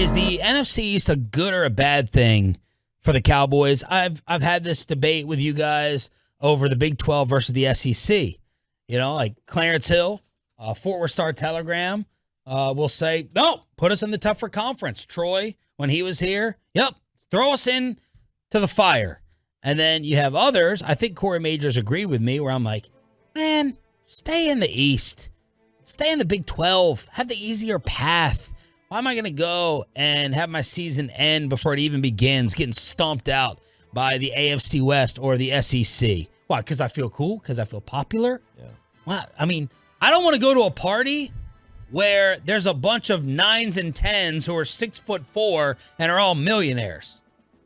Is the NFC East a good or a bad thing for the Cowboys? I've had this debate with you guys over the Big 12 versus the SEC. You know, like Clarence Hill, Fort Worth Star-Telegram will say, no, put us in the tougher conference. Troy, when he was here, yep, throw us in to the fire. And then you have others, I think Corey Majors agree with me, where I'm like, man, stay in the East. Stay in the Big 12. Have the easier path. Why am I going to go and have my season end before it even begins, getting stomped out by the AFC West or the SEC? Why? Because I feel cool? Because I feel popular? Yeah. Well, I mean, I don't want to go to a party where there's a bunch of 9s and 10s who are 6'4" and are all millionaires.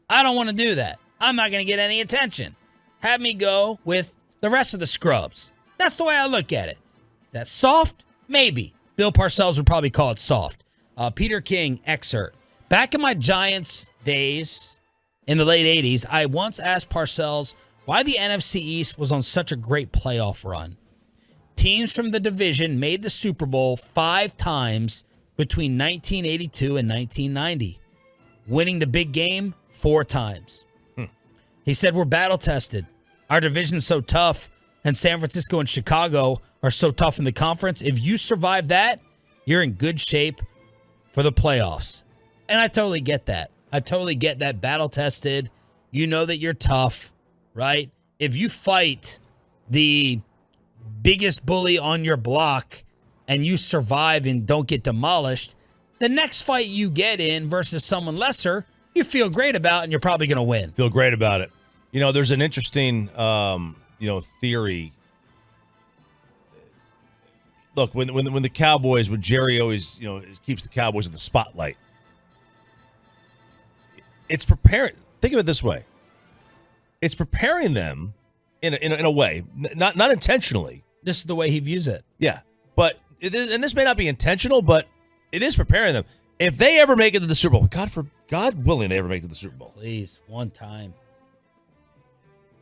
I don't want to do that. I'm not going to get any attention. Have me go with the rest of the scrubs. That's the way I look at it. Is that soft? Maybe. Bill Parcells would probably call it soft. Peter King excerpt. Back in my Giants days in the late 80s, I once asked Parcells why the NFC East was on such a great playoff run. Teams from the division made the Super Bowl 5 times between 1982 and 1990, winning the big game 4 times. He said, we're battle-tested. Our division's so tough, and San Francisco and Chicago are so tough in the conference. If you survive that, you're in good shape for the playoffs. And I totally get that. I totally get that. Battle-tested. You know that you're tough, right? If you fight the biggest bully on your block and you survive and don't get demolished, the next fight you get in versus someone lesser, you feel great about and you're probably going to win. Feel great about it. You know, there's an interesting, theory. Look, when the Cowboys, when Jerry always, keeps the Cowboys in the spotlight, it's preparing. Think of it this way: it's preparing them in a way, not intentionally. This is the way he views it. Yeah, but and this may not be intentional, but it is preparing them. If they ever make it to the Super Bowl, God willing, they ever make it to the Super Bowl. Please, one time.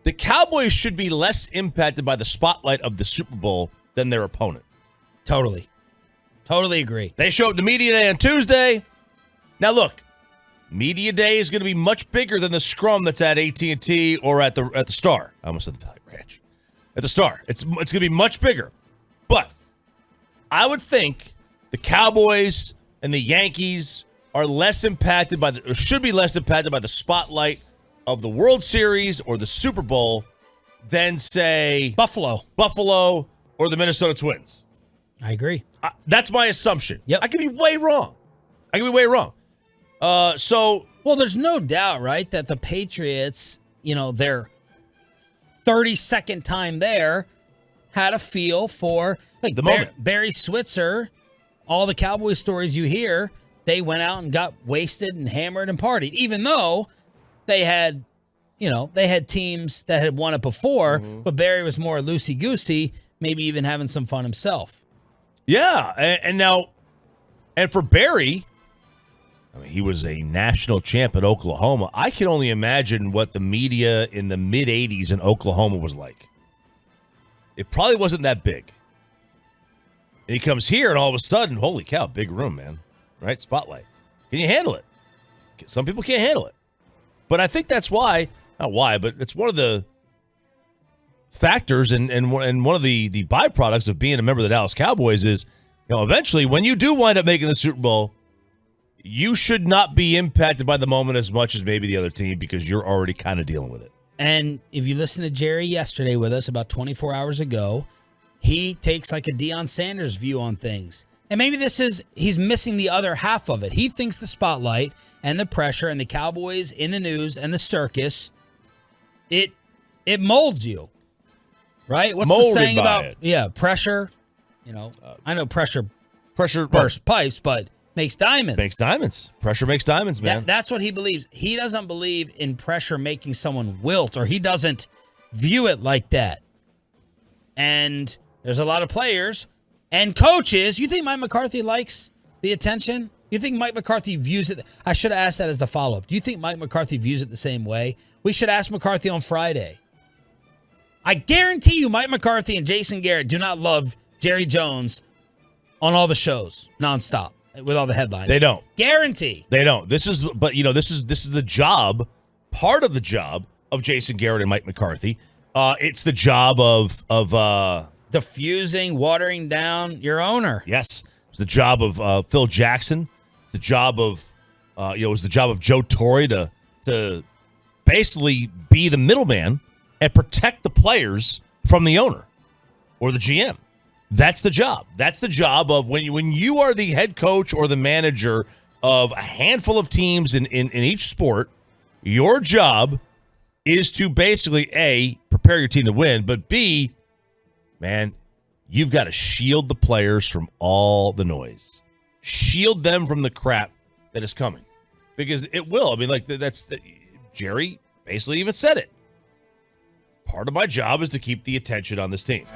The Cowboys should be less impacted by the spotlight of the Super Bowl than their opponent. Totally agree. They show up to Media Day on Tuesday. Now, look, Media Day is going to be much bigger than the scrum that's at AT&T or at the Star. I almost said the Valley Ranch. At the Star. It's going to be much bigger. But I would think the Cowboys and the Yankees are less impacted should be less impacted by the spotlight of the World Series or the Super Bowl than, say, Buffalo or the Minnesota Twins. I agree. That's my assumption. Yep. I could be way wrong. Well, there's no doubt, right, that the Patriots, their 32nd time there, had a feel for the moment. Barry Switzer, all the Cowboy stories you hear, they went out and got wasted and hammered and partied, even though they had teams that had won it before, but Barry was more loosey-goosey, maybe even having some fun himself. Yeah, and for Barry, I mean, he was a national champ at Oklahoma. I can only imagine what the media in the mid-'80s in Oklahoma was like. It probably wasn't that big. And he comes here, and all of a sudden, holy cow, big room, man. Right? Spotlight. Can you handle it? Some people can't handle it. But I think that's why, not why, but it's one of the factors and one of the byproducts of being a member of the Dallas Cowboys is, eventually when you do wind up making the Super Bowl, you should not be impacted by the moment as much as maybe the other team because you're already kind of dealing with it. And if you listen to Jerry yesterday with us about 24 hours ago, he takes like a Deion Sanders view on things. And maybe he's missing the other half of it. He thinks the spotlight and the pressure and the Cowboys in the news and the circus, it molds you. Right? What's the saying about pressure? I know pressure bursts pipes, but makes diamonds. Pressure makes diamonds, man. That's what he believes. He doesn't believe in pressure making someone wilt, or he doesn't view it like that. And there's a lot of players and coaches. You think Mike McCarthy likes the attention? You think Mike McCarthy views it? I should have asked that as the follow-up. Do you think Mike McCarthy views it the same way? We should ask McCarthy on Friday. I guarantee you Mike McCarthy and Jason Garrett do not love Jerry Jones on all the shows nonstop. with all the headlines. They don't. Guarantee. They don't. This is the job, part of the job of Jason Garrett and Mike McCarthy. It's the job of diffusing, watering down your owner. Yes. It's the job of Phil Jackson. It's the job of it was the job of Joe Torre to basically be the middleman and protect the players from the owner or the GM. That's the job. That's the job of when you are the head coach or the manager of a handful of teams in each sport, your job is to basically, A, prepare your team to win, but B, man, you've got to shield the players from all the noise. Shield them from the crap that is coming. Because it will. I mean, Jerry basically even said it. Part of my job is to keep the attention on this team.